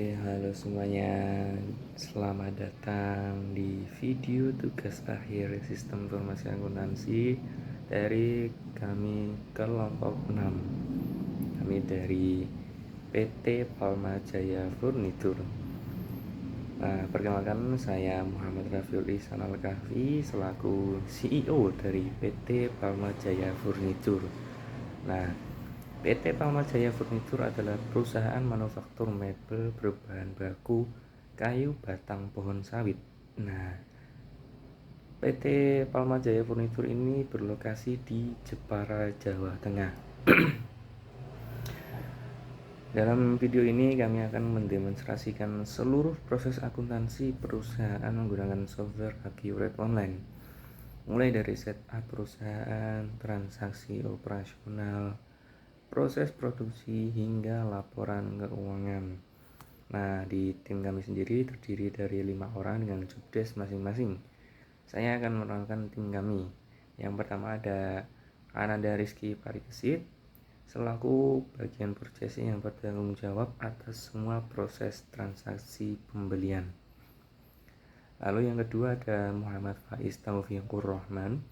Halo semuanya, selamat datang di video tugas akhir Sistem Informasi Akuntansi dari kami kelompok 6. Kami dari PT Palma Jaya Furnitur. Nah, perkenalkan saya Muhammad Rafiul Ihsan Al-Kahfi selaku CEO dari PT Palma Jaya Furnitur. Nah, PT Palma Jaya Furnitur adalah perusahaan manufaktur mebel berbahan baku kayu batang pohon sawit. Nah, PT Palma Jaya Furnitur ini berlokasi di Jepara, Jawa Tengah. Dalam video ini kami akan mendemonstrasikan seluruh proses akuntansi perusahaan menggunakan software Accurate Online, mulai dari setup perusahaan, transaksi operasional, proses produksi hingga laporan keuangan. Nah, di tim kami sendiri terdiri dari 5 orang dengan jobdesk masing-masing. Saya akan menerangkan tim kami. Yang pertama ada Ananda Rizky Parikesit selaku bagian purchasing yang bertanggung jawab atas semua proses transaksi pembelian. Lalu yang kedua ada Muhammad Faiz Taufikur Rahman.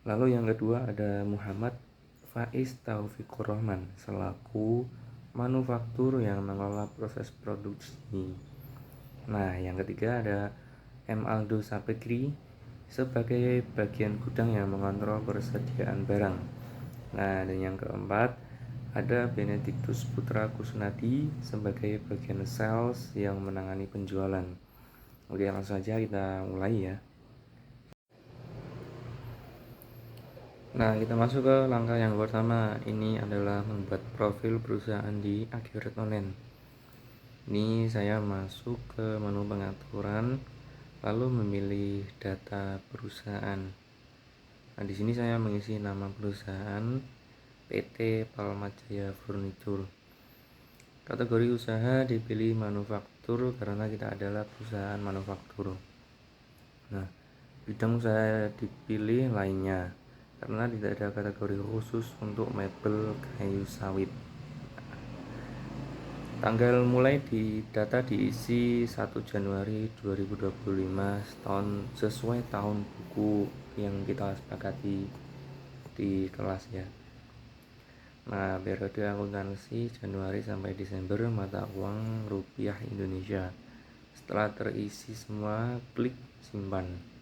Lalu yang kedua ada Muhammad Faiz Taufikur Rahman selaku manufaktur yang mengelola proses produksi. Nah, yang ketiga ada M. Aldo Sapekri sebagai bagian gudang yang mengontrol persediaan barang. Nah, dan yang keempat ada Benediktus Putra Kusnadi sebagai bagian sales yang menangani penjualan. Oke, langsung saja kita mulai ya. Nah, kita masuk ke langkah yang pertama. Ini adalah membuat profil perusahaan di Accurate Online. Ini saya masuk ke menu pengaturan, lalu memilih data perusahaan. Nah, di sini saya mengisi nama perusahaan PT Palma Jaya Furnitur. Kategori usaha dipilih manufaktur karena kita adalah perusahaan manufaktur. Nah, bidang usaha dipilih lainnya karena tidak ada kategori khusus untuk mebel kayu sawit. Tanggal mulai di data diisi 1 Januari 2025 sesuai tahun buku yang kita sepakati di kelas ya. Nah, periode akuntansi Januari sampai Desember mata uang rupiah Indonesia. Setelah terisi semua, klik simpan.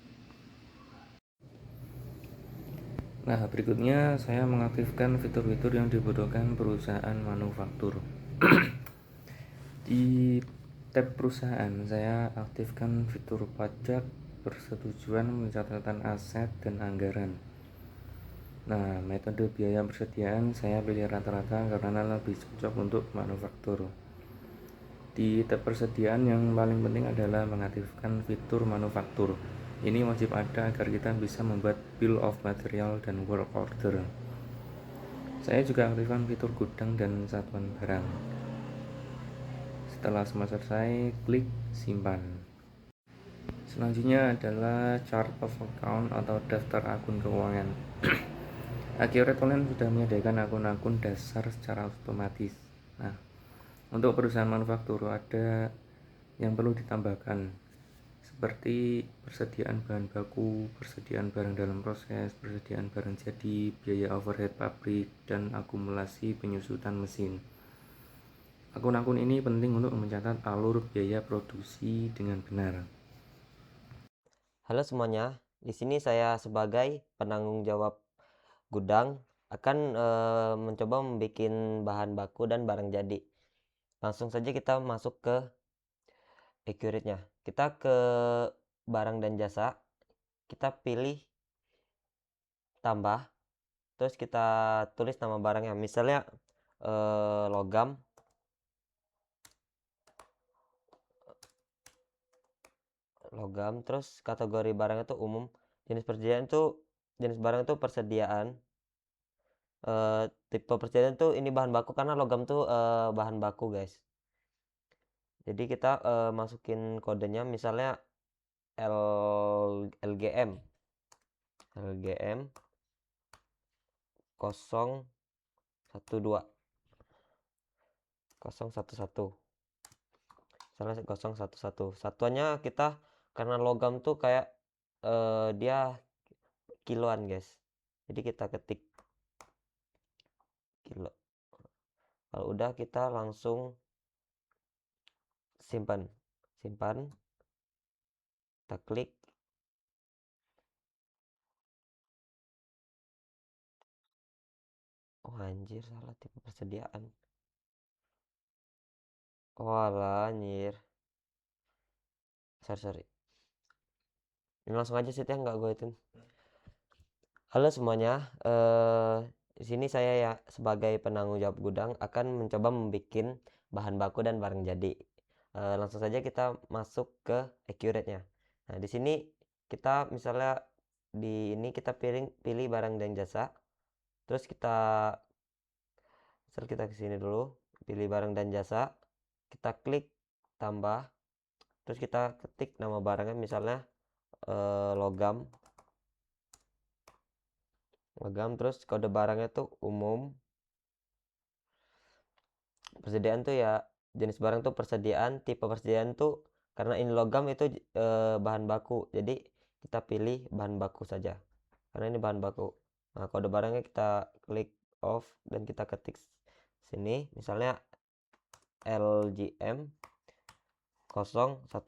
Nah, berikutnya saya mengaktifkan fitur-fitur yang dibutuhkan perusahaan manufaktur. Di tab perusahaan, saya aktifkan fitur pajak, persetujuan pencatatan aset, dan anggaran. Nah, metode biaya persediaan saya pilih rata-rata karena lebih cocok untuk manufaktur. Di tab persediaan yang paling penting adalah mengaktifkan fitur manufaktur. Ini wajib ada agar kita bisa membuat bill of material dan work order. Saya juga aktifkan fitur gudang dan satuan barang. Setelah semua selesai, klik simpan. Selanjutnya adalah chart of account atau daftar akun keuangan. Accurate Online sudah menyediakan akun-akun dasar secara otomatis. Nah, untuk perusahaan manufaktur ada yang perlu ditambahkan seperti persediaan bahan baku, persediaan barang dalam proses, persediaan barang jadi, biaya overhead pabrik, dan akumulasi penyusutan mesin. Akun-akun ini penting untuk mencatat alur biaya produksi dengan benar. Halo semuanya, di sini saya sebagai penanggung jawab gudang akan mencoba membuat bahan baku dan barang jadi. Langsung saja kita masuk ke Accurate-nya. Kita ke barang dan jasa, kita pilih tambah, terus kita tulis nama barangnya. Misalnya logam, terus kategori barang itu umum, jenis barang itu persediaan. Tipe persediaan tuh ini bahan baku karena logam tuh bahan baku guys. Jadi kita masukin kodenya misalnya LGM 012. 011. Misalnya 011. Satuannya kita karena logam tuh kayak dia kiloan, guys. Jadi kita ketik kilo. Kalau udah kita langsung simpan. Simpan. Kita klik. Oh anjir, salah tipe persediaan. Walah anjir. Sorry. Ini langsung aja sih ya, nggak gue itu. Halo semuanya, di sini saya ya sebagai penanggung jawab gudang akan mencoba membuat bahan baku dan barang jadi. Langsung saja kita masuk ke accurate-nya. Nah, di sini kita misalnya di ini kita pilih barang dan jasa. Terus kita ke sini dulu, pilih barang dan jasa. Kita klik tambah. Terus kita ketik nama barangnya misalnya logam. Terus kode barangnya tuh umum. Persediaan tuh ya jenis barang tuh persediaan, tipe persediaan tuh karena ini logam itu bahan baku, jadi kita pilih bahan baku saja karena ini bahan baku. Nah, kode barangnya kita klik off dan kita ketik sini misalnya LGM 011 019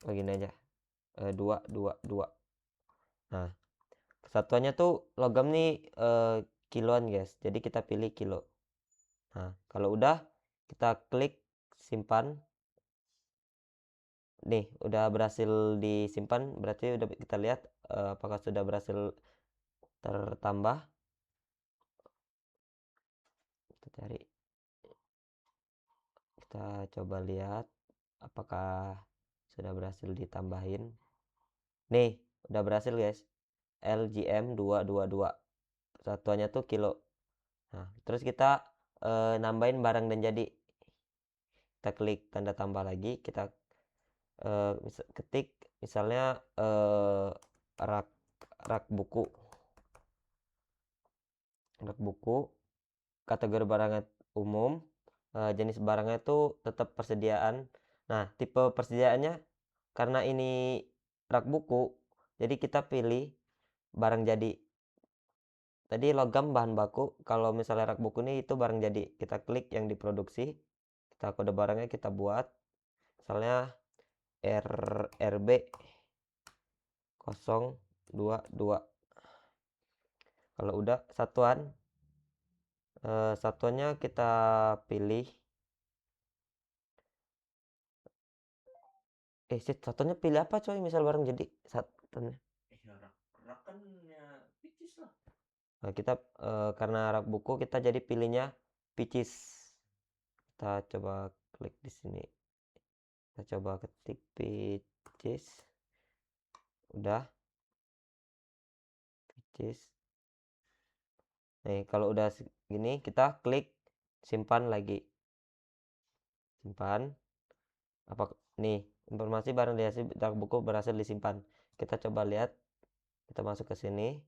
begini aja 222. Nah, satuannya tuh logam nih kiloan, guys, jadi kita pilih kilo. Nah, kalau udah kita klik simpan. Nih, udah berhasil disimpan, berarti udah kita lihat apakah sudah berhasil tertambah. Kita cari, kita coba lihat apakah sudah berhasil ditambahin. Nih, udah berhasil, guys. LGM 222. Satuannya tuh kilo. Nah, terus kita nambahin barang dan jadi. Kita klik tanda tambah lagi, kita ketik misalnya rak rak buku. Rak buku, kategori barangnya umum, jenis barangnya itu tetap persediaan. Nah, tipe persediaannya karena ini rak buku, jadi kita pilih barang jadi. Tadi logam bahan baku, kalau misalnya rak buku ini itu barang jadi. Kita klik yang diproduksi, kita kode barangnya kita buat, misalnya RB 022. Kalau udah satuannya kita pilih. Satunya pilih apa coy? Misal barang jadi satunya. Rak kan ya picis lah. Nah, kita karena rak buku kita jadi pilihnya picis. Kita coba klik di sini. Kita coba ketik picis. Udah. Picis. Nih, kalau udah gini kita klik simpan lagi. Simpan. Apa nih, informasi barang di hasil rak buku berhasil disimpan. Kita coba lihat. Kita masuk ke sini.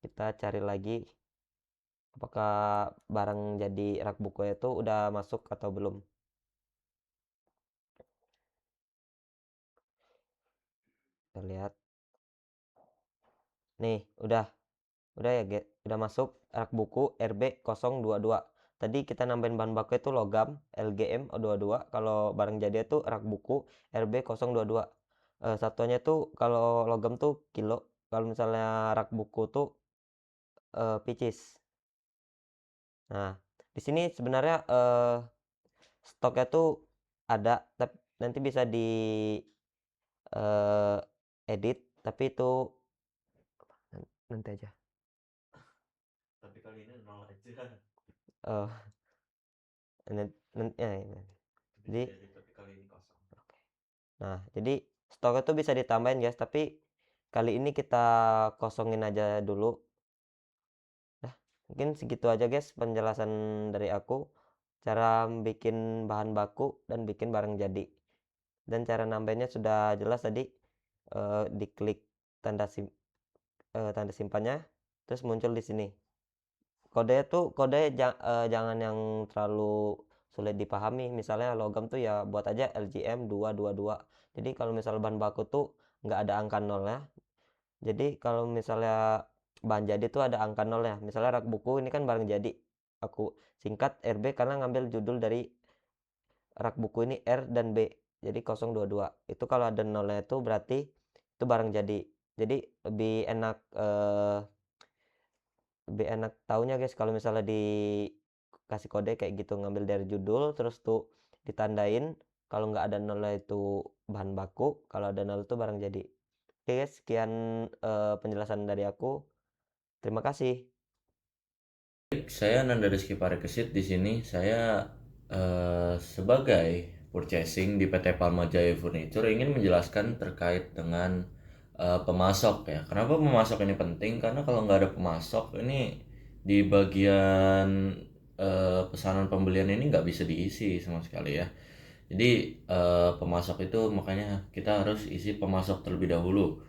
Kita cari lagi apakah barang jadi rak buku itu udah masuk atau belum. Kita lihat. Nih, udah ya, udah masuk rak buku RB 022. Tadi kita nambahin bahan baku itu logam LGM 22. Kalau barang jadi itu rak buku RB 022. Satuannya tuh kalau logam tuh kilo. Kalau misalnya rak buku tuh picis. Nah, di sini sebenarnya stoknya tuh ada, tapi nanti bisa di edit, tapi itu nanti aja. Tapi kali ini nol aja. Oh, jadi Tapi kali ini kosong. nah, jadi stok itu bisa ditambahin, guys, tapi kali ini kita kosongin aja dulu. Nah, mungkin segitu aja, guys, penjelasan dari aku. Cara bikin bahan baku dan bikin barang jadi. Dan cara nambahinnya sudah jelas tadi. Diklik tanda simpannya. terus muncul di sini. Jangan yang terlalu sulit dipahami, misalnya logam tuh ya buat aja LGM 222. Jadi kalau misal bahan baku tuh nggak ada angka nolnya. Jadi kalau misalnya bahan jadi tuh ada angka nolnya. Misalnya rak buku ini kan barang jadi. Aku singkat RB karena ngambil judul dari rak buku ini R dan B. Jadi 022. Itu kalau ada nolnya itu berarti itu barang jadi. Jadi lebih enak taunya guys kalau misalnya dikasih kode kayak gitu, ngambil dari judul terus tuh ditandain kalau nggak ada nolnya itu bahan baku, kalau ada nol itu barang jadi. Oke guys, sekian penjelasan dari aku. Terima kasih. Saya Nanda Rizky Parekesit. Di sini saya sebagai purchasing di PT Palma Jaya Furniture ingin menjelaskan terkait dengan pemasok ya. Kenapa pemasok ini penting? Karena kalau nggak ada pemasok ini di bagian pesanan pembelian ini nggak bisa diisi sama sekali ya. Jadi pemasok itu makanya kita harus isi pemasok terlebih dahulu.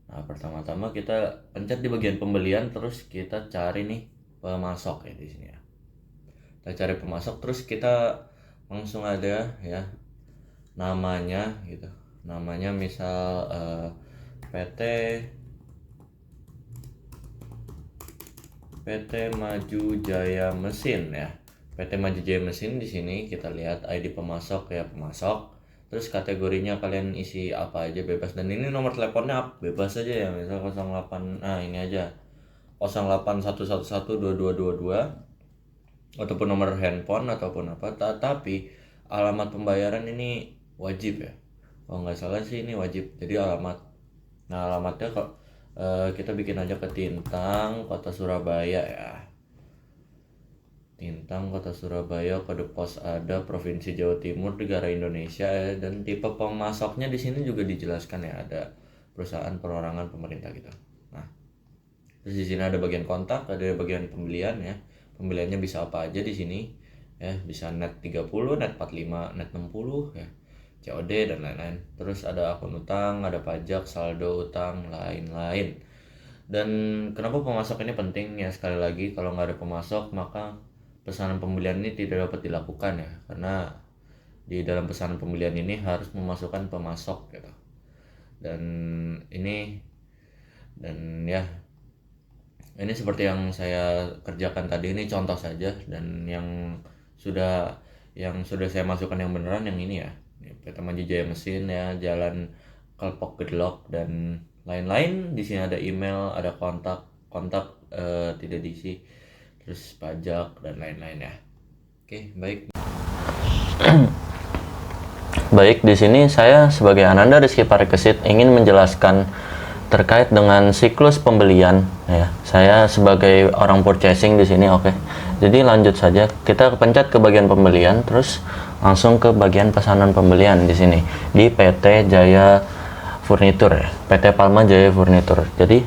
Nah, pertama-tama kita pencet di bagian pembelian, terus kita cari nih pemasok ya di sini ya. Kita cari pemasok, terus kita langsung ada ya namanya gitu. Namanya misal PT Maju Jaya Mesin ya. PT Maju Jaya Mesin. Di sini kita lihat ID pemasok ya, pemasok. Terus kategorinya kalian isi apa aja bebas, dan ini nomor teleponnya bebas aja ya, misal 08, nah ini aja 0811112222 ataupun nomor handphone ataupun apa. Tapi alamat pembayaran ini wajib ya, kalau nggak salah sih ini wajib, jadi alamat. Nah, alamatnya kok kita bikin aja ke Tintang, Kota Surabaya ya. Tintang, Kota Surabaya, kode pos ada, Provinsi Jawa Timur, negara Indonesia ya. Dan tipe pemasoknya di sini juga dijelaskan ya, ada perusahaan perorangan pemerintah gitu. Nah, terus di sini ada bagian kontak, ada bagian pembelian ya. Pembeliannya bisa apa aja di sini ya, bisa net 30, net 45, net 60 ya, COD dan lain-lain. Terus ada akun utang, ada pajak, saldo utang, lain-lain. Dan kenapa pemasok ini penting ya, sekali lagi kalau nggak ada pemasok maka pesanan pembelian ini tidak dapat dilakukan ya, karena di dalam pesanan pembelian ini harus memasukkan pemasok gitu. Dan ya ini seperti yang saya kerjakan tadi, ini contoh saja, dan yang sudah saya masukkan yang beneran yang ini ya, PT Maju Jaya Mesin ya, Jalan Kelpok Gedlok dan lain-lain. Di sini ada email, ada kontak tidak diisi, terus pajak dan lain-lain ya. Oke, baik. Baik, di sini saya sebagai Ananda Rizky Parekesit ingin menjelaskan terkait dengan siklus pembelian ya. Saya sebagai orang purchasing di sini, oke. Jadi lanjut saja, kita pencet ke bagian pembelian, terus langsung ke bagian pesanan pembelian di sini di PT Jaya Furniture ya, PT Palma Jaya Furniture. Jadi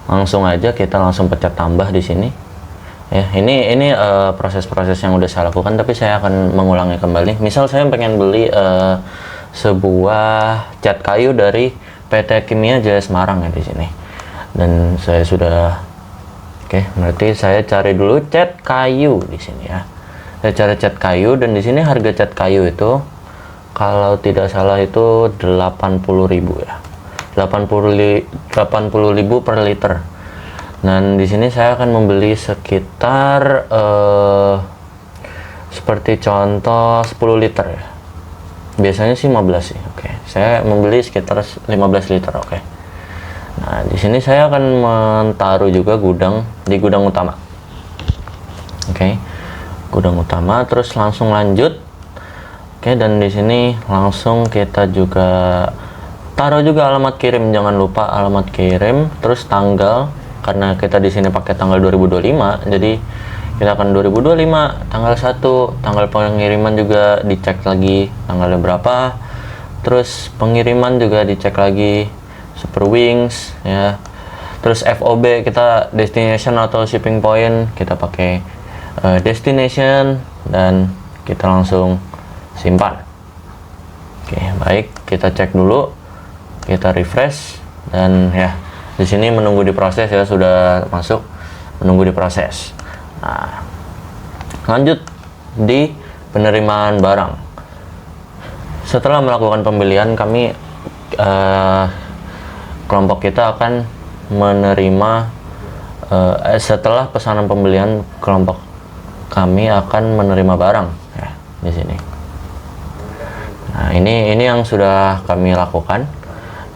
langsung aja kita langsung pencet tambah di sini. Ya, ini proses-proses yang udah saya lakukan, tapi saya akan mengulangi kembali. Misal saya pengen beli sebuah cat kayu dari PT Kimia Jaya Semarang ya di sini. Dan saya sudah berarti saya cari dulu cat kayu di sini ya. Saya cari cat kayu, dan di sini harga cat kayu itu kalau tidak salah itu 80.000 ya. 80.000 per liter. Dan di sini saya akan membeli sekitar seperti contoh 10 liter ya. Biasanya sih 15 sih. Oke. Saya membeli sekitar 15 liter, oke. Nah, di sini saya akan menaruh juga di gudang utama. Oke. Gudang utama, terus langsung lanjut. Oke, dan di sini langsung kita juga taruh juga alamat kirim, jangan lupa alamat kirim, terus tanggal. Karena kita di sini pakai tanggal 2025, jadi kita akan 2025 tanggal 1, tanggal pengiriman juga dicek lagi tanggalnya berapa. Terus pengiriman juga dicek lagi, Super Wings ya. Terus FOB kita destination atau shipping point, kita pakai destination, dan kita langsung simpan. Oke, baik, kita cek dulu, kita refresh, dan ya di sini menunggu diproses ya, sudah masuk. menunggu diproses. Nah, lanjut di penerimaan barang. Setelah melakukan pembelian, kami kelompok kita akan menerima setelah pesanan pembelian, kelompok kami akan menerima barang ya di sini. Nah, ini yang sudah kami lakukan,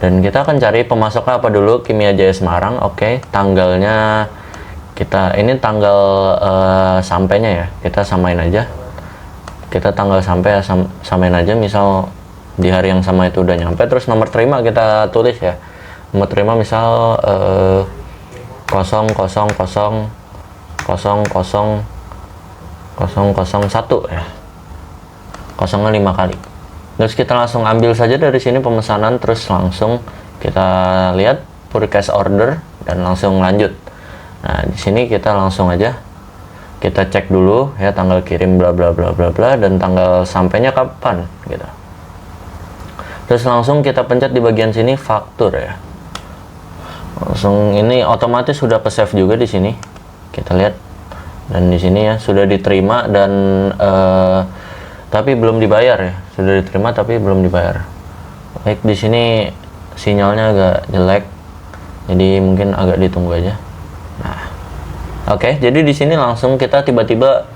dan kita akan cari pemasoknya apa dulu. Kimia Jaya Semarang. Oke, tanggalnya kita ini tanggal sampainya ya, kita samain aja. Kita tanggal sampai samain aja, misal di hari yang sama itu udah nyampe. Terus nomor terima kita tulis ya, nomor terima misal 0000001 ya, kosongnya 5 kali. Terus kita langsung ambil saja dari sini pemesanan, terus langsung kita lihat purchase order dan langsung lanjut. Nah, di sini kita langsung aja kita cek dulu ya, tanggal kirim bla bla bla bla bla dan tanggal sampainya kapan gitu. Terus langsung kita pencet di bagian sini faktur ya. Langsung ini otomatis sudah ke save juga di sini. Kita lihat, dan di sini ya sudah diterima dan tapi belum dibayar ya. Sudah diterima tapi belum dibayar. Baik, di sini sinyalnya agak jelek, jadi mungkin agak ditunggu aja. Nah, oke, jadi di sini langsung kita tiba-tiba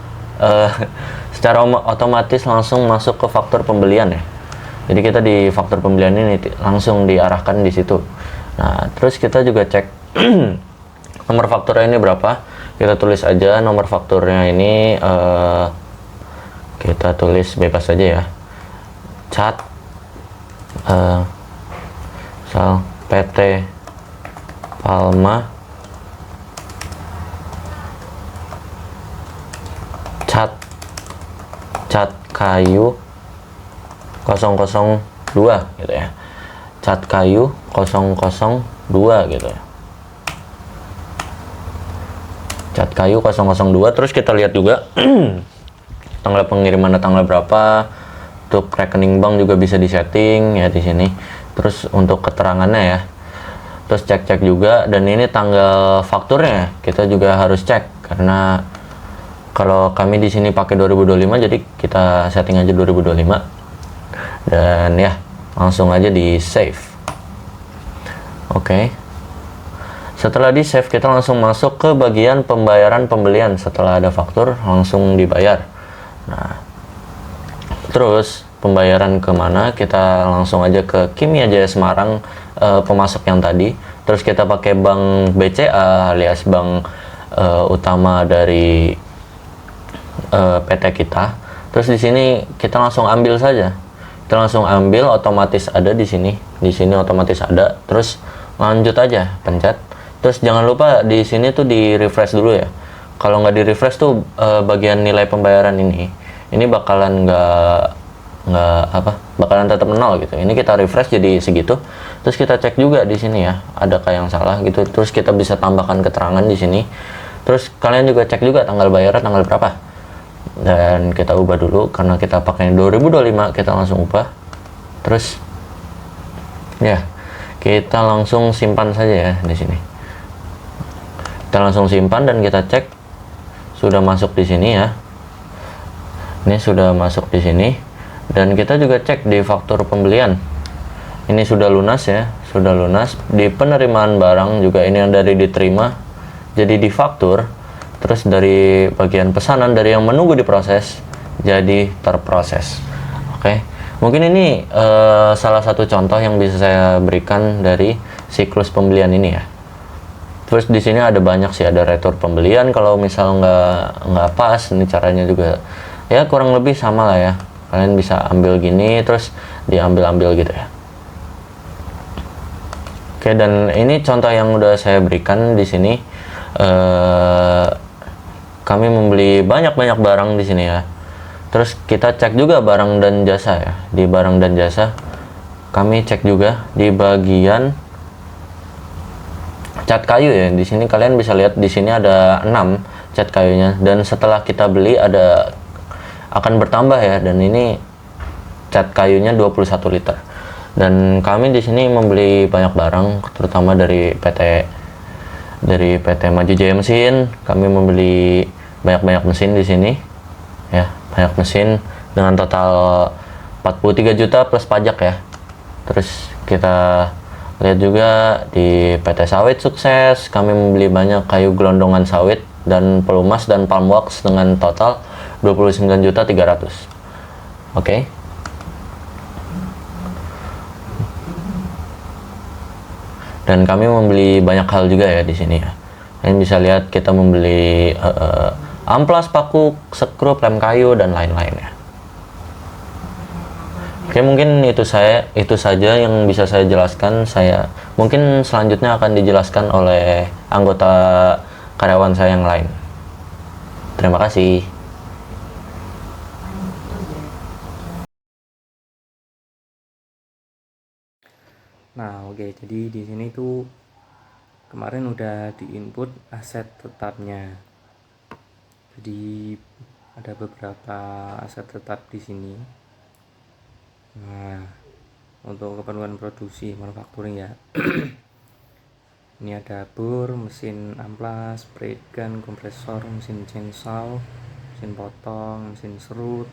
secara otomatis langsung masuk ke faktur pembelian ya. Jadi kita di faktur pembelian ini langsung diarahkan di situ. Nah, terus kita juga cek nomor fakturnya ini berapa. Kita tulis aja nomor fakturnya ini, kita tulis bebas saja ya. Cat misal PT Palma cat kayu 002 gitu ya. Cat kayu 002 gitu ya. Cat kayu 002. Terus kita lihat juga tanggal pengirimannya tanggal berapa. Untuk rekening bank juga bisa disetting ya di sini. Terus untuk keterangannya ya. Terus cek-cek juga, dan ini tanggal fakturnya kita juga harus cek, karena kalau kami di sini pakai 2025, jadi kita setting aja 2025. Dan ya, langsung aja di save. Oke. Setelah di save, kita langsung masuk ke bagian pembayaran pembelian. Setelah ada faktur, langsung dibayar. Nah, terus pembayaran kemana? Kita langsung aja ke Kimia Jaya Semarang, pemasok yang tadi. Terus kita pakai bank BCA alias bank utama dari PT kita. Terus di sini kita langsung ambil saja. Kita langsung ambil, otomatis ada di sini. Di sini otomatis ada. Terus lanjut aja, pencet. Terus jangan lupa di sini tuh di refresh dulu ya. Kalau nggak di refresh tuh bagian nilai pembayaran ini bakalan bakalan tetap 0 gitu. Ini kita refresh jadi segitu. Terus kita cek juga di sini ya, adakah yang salah gitu. Terus kita bisa tambahkan keterangan di sini. Terus kalian juga cek juga tanggal bayarnya tanggal berapa. Dan kita ubah dulu, karena kita pakai 2025, kita langsung ubah. Terus ya, kita langsung simpan saja ya di sini. Kita langsung simpan dan kita cek sudah masuk di sini ya. Ini sudah masuk di sini, dan kita juga cek di faktur pembelian. Ini sudah lunas ya, sudah lunas. Di penerimaan barang juga ini yang dari diterima jadi di faktur. Terus dari bagian pesanan, dari yang menunggu diproses jadi terproses. Oke, mungkin ini salah satu contoh yang bisa saya berikan dari siklus pembelian ini ya. Terus di sini ada banyak sih, ada retur pembelian. Kalau misal nggak pas, ini caranya juga ya kurang lebih sama lah ya. Kalian bisa ambil gini, terus diambil-ambil gitu ya. Oke, dan ini contoh yang udah saya berikan di sini. Kami membeli banyak-banyak barang di sini ya. Terus kita cek juga barang dan jasa ya. Di barang dan jasa, kami cek juga di bagian cat kayu ya. Di sini kalian bisa lihat di sini ada 6 cat kayunya, dan setelah kita beli akan bertambah ya, dan ini cat kayunya 21 liter. Dan kami di sini membeli banyak barang, terutama dari PT Dari PT Maju Jaya Mesin, kami membeli banyak-banyak mesin di sini. Ya, banyak mesin dengan total 43 juta plus pajak ya. Terus kita lihat juga di PT Sawit Sukses, kami membeli banyak kayu gelondongan sawit dan pelumas dan palm wax dengan total 29 juta 300. Oke. Dan kami membeli banyak hal juga ya di sini ya. Kalian bisa lihat kita membeli amplas, paku, sekrup, lem kayu dan lain-lain ya. Oke, mungkin itu saja yang bisa saya jelaskan. Mungkin selanjutnya akan dijelaskan oleh anggota karyawan saya yang lain. Terima kasih. Nah, oke, jadi di sini tuh kemarin udah diinput aset tetapnya. Jadi ada beberapa aset tetap di sini. Nah, untuk keperluan produksi manufacturing ya. Ini ada bor, mesin amplas, spray gun, kompresor, mesin chainsaw, mesin potong, mesin serut,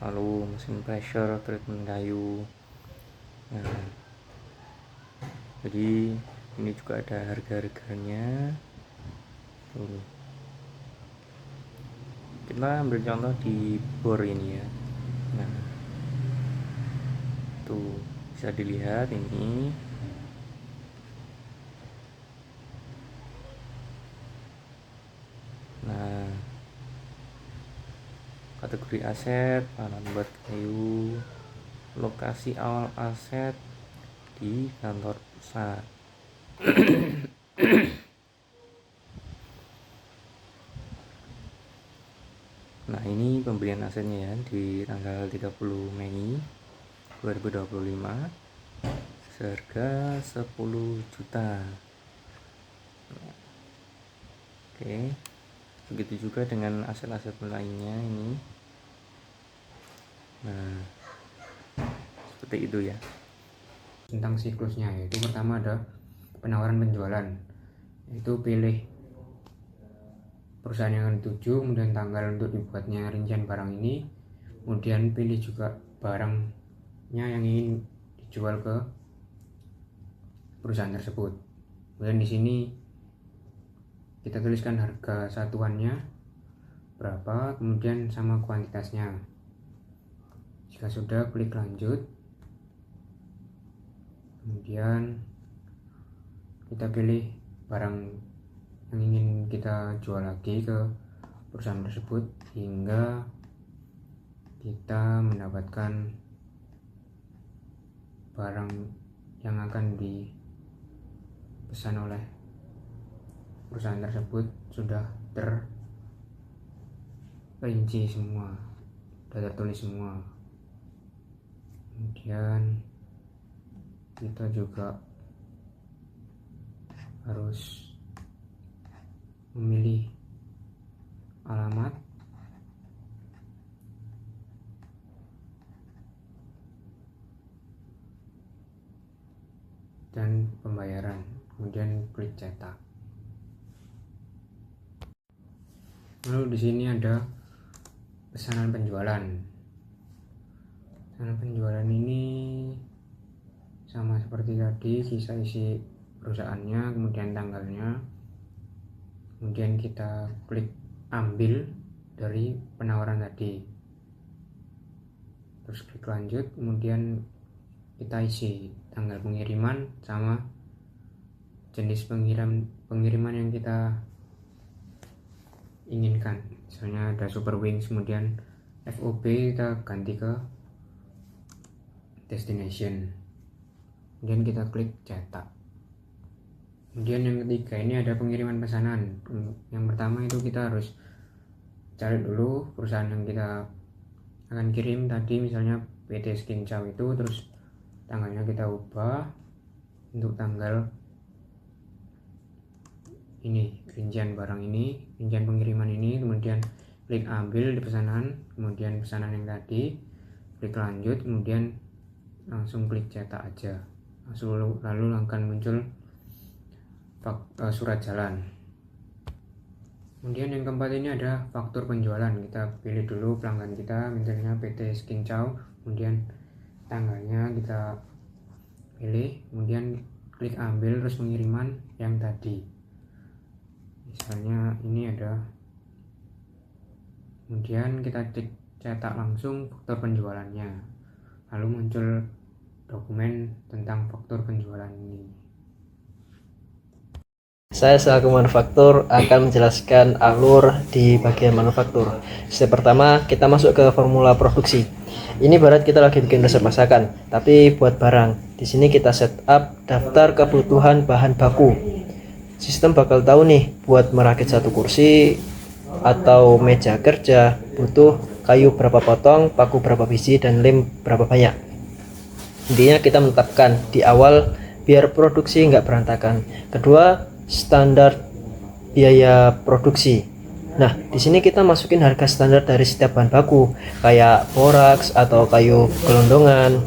lalu mesin pressure, treatment kayu. Nah, jadi ini juga ada harga-harganya. Tuh. Kita ambil contoh di bor ini ya. Nah, tuh bisa dilihat ini. Nah, kategori aset, bahan buat kayu, lokasi awal aset di kantor pusat. Nah, ini pembelian asetnya ya di tanggal 30 Mei 2025 seharga 10 juta. Oke. Begitu juga dengan aset-aset lainnya ini. Nah, seperti itu ya. Tentang siklusnya, yaitu pertama ada penawaran penjualan, itu pilih perusahaan yang dituju, kemudian tanggal untuk dibuatnya rincian barang ini, kemudian pilih juga barangnya yang ingin dijual ke perusahaan tersebut. Kemudian di sini kita tuliskan harga satuannya berapa, kemudian sama kuantitasnya. Jika sudah, klik lanjut. Kemudian kita pilih barang yang ingin kita jual lagi ke perusahaan tersebut hingga kita mendapatkan barang yang akan dipesan oleh perusahaan tersebut sudah terperinci semua, sudah tertulis semua. Kemudian kita juga harus memilih alamat, dan pembayaran, kemudian klik cetak. Lalu di sini ada pesanan penjualan. Pesanan penjualan ini sama seperti tadi, sisa isi perusahaannya, kemudian tanggalnya, kemudian kita klik ambil dari penawaran tadi, terus klik lanjut, kemudian kita isi tanggal pengiriman sama jenis pengiriman yang kita inginkan. Misalnya ada Super Wings, kemudian FOB kita ganti ke destination, kemudian kita klik cetak. Kemudian yang ketiga ini ada pengiriman pesanan. Yang pertama itu kita harus cari dulu perusahaan yang kita akan kirim tadi, misalnya PT Skincaw itu, terus tanggalnya kita ubah untuk tanggal ini, rincian barang ini, rincian pengiriman ini, kemudian klik ambil di pesanan, kemudian pesanan yang tadi, klik lanjut, kemudian langsung klik cetak aja, lalu akan muncul surat jalan. Kemudian yang keempat ini ada faktur penjualan. Kita pilih dulu pelanggan kita, misalnya PT Skin Chow, kemudian tanggalnya kita pilih, kemudian klik ambil terus pengiriman yang tadi. Misalnya ini ada, kemudian kita cetak langsung faktur penjualannya, lalu muncul dokumen tentang faktur penjualan ini. Saya selaku manufaktur akan menjelaskan alur di bagian manufaktur. Step pertama, kita masuk ke formula produksi. Ini barat kita lagi bikin resep masakan, tapi buat barang. Di sini kita setup daftar kebutuhan bahan baku. Sistem bakal tahu nih, buat merakit satu kursi atau meja kerja butuh kayu berapa potong, paku berapa biji, dan lem berapa banyak. Intinya kita menetapkan di awal biar produksi nggak berantakan. Kedua, standar biaya produksi. Nah, di sini kita masukin harga standar dari setiap bahan baku, kayak boraks atau kayu gelondongan.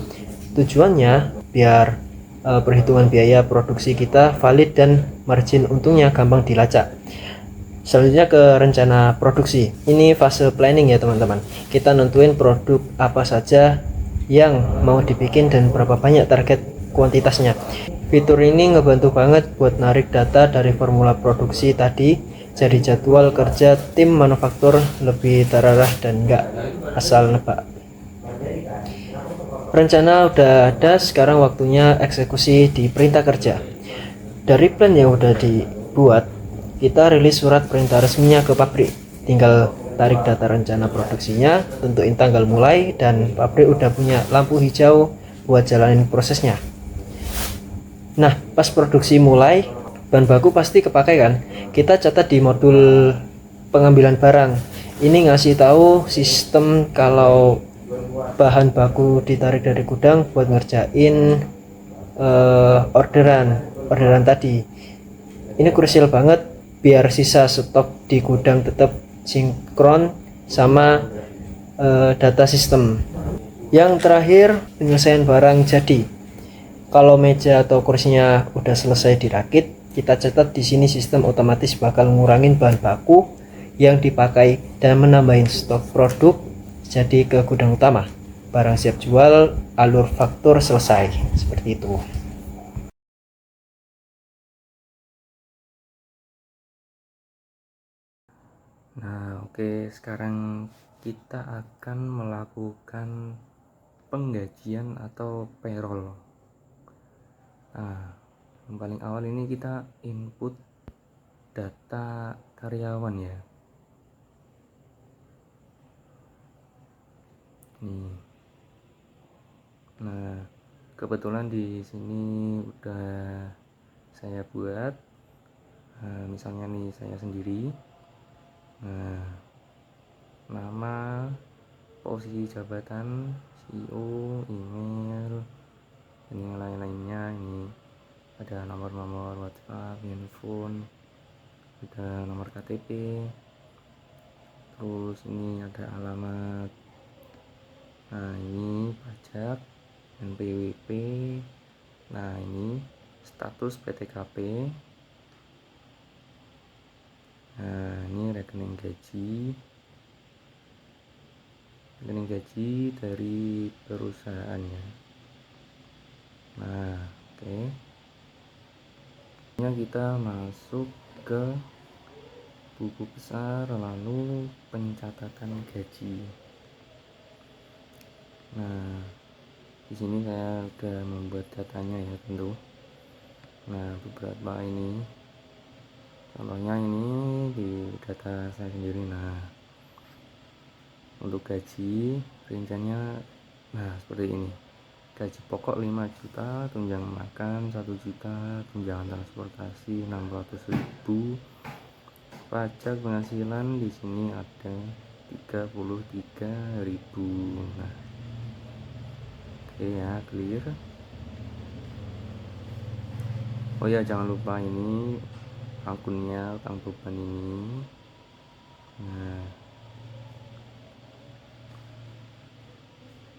Tujuannya biar perhitungan biaya produksi kita valid dan margin untungnya gampang dilacak. Selanjutnya ke rencana produksi. Ini fase planning ya teman-teman. Kita nentuin produk apa saja yang mau dibikin dan berapa banyak target kuantitasnya. Fitur ini ngebantu banget buat narik data dari formula produksi tadi, jadi jadwal kerja tim manufaktur lebih terarah dan nggak asal nebak. Rencana udah ada, sekarang waktunya eksekusi di perintah kerja. Dari plan yang udah dibuat, kita rilis surat perintah resminya ke pabrik. Tinggal tarik data rencana produksinya, tentuin tanggal mulai, dan pabrik udah punya lampu hijau buat jalanin prosesnya. Nah, pas produksi mulai, bahan baku pasti kepakai kan? Kita catat di modul pengambilan barang. Ini ngasih tahu sistem kalau bahan baku ditarik dari gudang buat ngerjain orderan tadi. Ini krusial banget biar sisa stok di gudang tetap sinkron sama data sistem. Yang terakhir, penyelesaian barang jadi. Kalau meja atau kursinya udah selesai dirakit, kita catat di sini sistem otomatis bakal ngurangin bahan baku yang dipakai dan menambahin stok produk jadi ke gudang utama. Barang siap jual, alur faktur selesai. Seperti itu. Nah, oke, sekarang kita akan melakukan penggajian atau payroll. Nah, yang paling awal ini kita input data karyawan ya. Nih. Nah, kebetulan di sini udah saya buat. Nah, misalnya nih saya sendiri. Nah, nama, posisi jabatan, CEO, email, dan yang lain-lainnya. Ini ada nomor-nomor WhatsApp, handphone, ada nomor KTP, terus ini ada alamat. Nah, ini pajak, NPWP. Nah, ini status PTKP. Nah, ini rekening gaji dari perusahaannya. Nah, oke. Kita masuk ke buku besar, lalu pencatatan gaji. Nah, di sini saya udah membuat datanya ya tentu. Nah, beberapa ini contohnya ini di data saya sendiri. Nah, untuk gaji rinciannya nah seperti ini. Gaji pokok 5 juta, tunjangan makan 1 juta, tunjangan transportasi 600.000, pajak penghasilan di sini ada 33.000. Nah, oke ya, clear. Oh ya, jangan lupa ini akunnya, utang beban ini. Nah,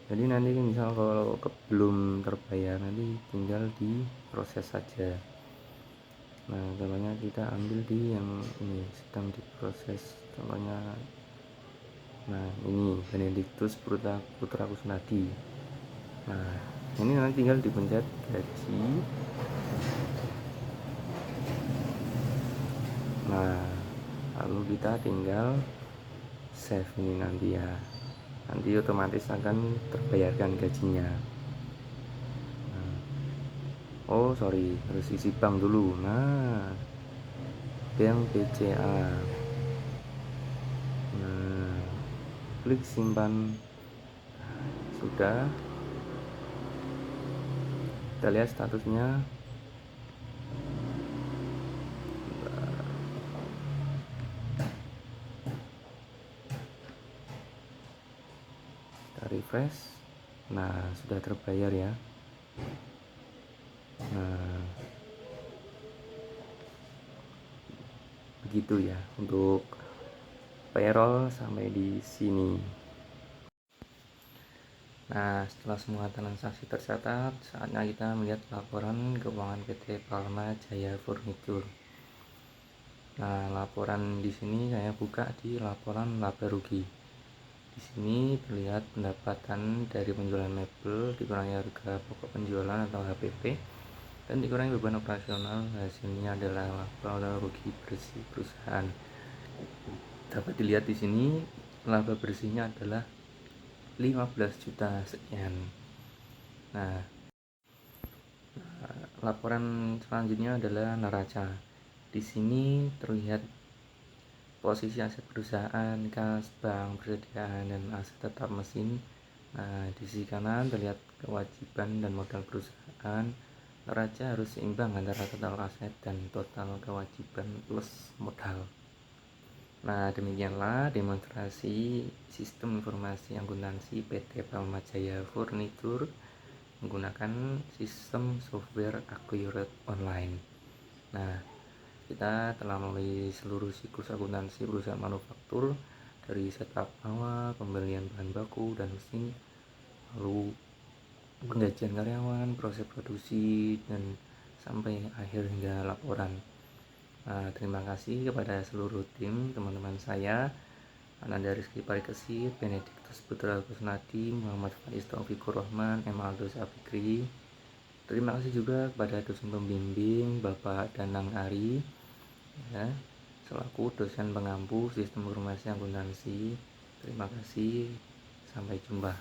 jadi nanti misal kalau belum terbayar, nanti tinggal diproses saja. Nah, contohnya kita ambil di yang ini sedang diproses, contohnya nah ini Benedictus Putra Kusnadi. Nah, ini nanti tinggal dipencet gaji. Nah, lalu kita tinggal save ini nanti ya, nanti otomatis akan terbayarkan gajinya. Nah, oh sorry, harus isi bank dulu. Nah, bank BCA. Nah, klik simpan. Sudah, kita lihat statusnya. Kita refresh. Nah, sudah terbayar ya. Nah, begitu ya untuk payroll sampai di sini. Nah, setelah semua transaksi tercatat, saatnya kita melihat laporan keuangan PT Palma Jaya Furniture. Nah, laporan di sini saya buka di laporan laba rugi. Di sini terlihat pendapatan dari penjualan mebel, dikurangi harga pokok penjualan atau HPP, dan dikurangi beban operasional. Hasilnya adalah laba rugi bersih perusahaan. Dapat dilihat di sini laba bersihnya adalah 15 juta sekian. Nah, laporan selanjutnya adalah neraca. Di sini terlihat posisi aset perusahaan, kas, bank, persediaan, dan aset tetap mesin. Nah, di sisi kanan terlihat kewajiban dan modal perusahaan. Neraca harus seimbang antara total aset dan total kewajiban plus modal. Nah, demikianlah demonstrasi sistem informasi akuntansi PT Palma Jaya Furniture menggunakan sistem software Accurate Online. Nah, kita telah melalui seluruh siklus akuntansi perusahaan manufaktur, dari setup awal, pembelian bahan baku dan mesin, lalu penggajian karyawan, proses produksi, dan sampai akhir hingga laporan. Nah, terima kasih kepada seluruh tim teman-teman saya, Ananda Rizky Parikesit, Benedictus Putra Kusnadi, Muhammad Faiz Taufikur Rahman, Emaldo Sapikri. Terima kasih juga kepada dosen pembimbing Bapak Danang Ari, ya, selaku dosen pengampu sistem informasi akuntansi. Terima kasih, sampai jumpa.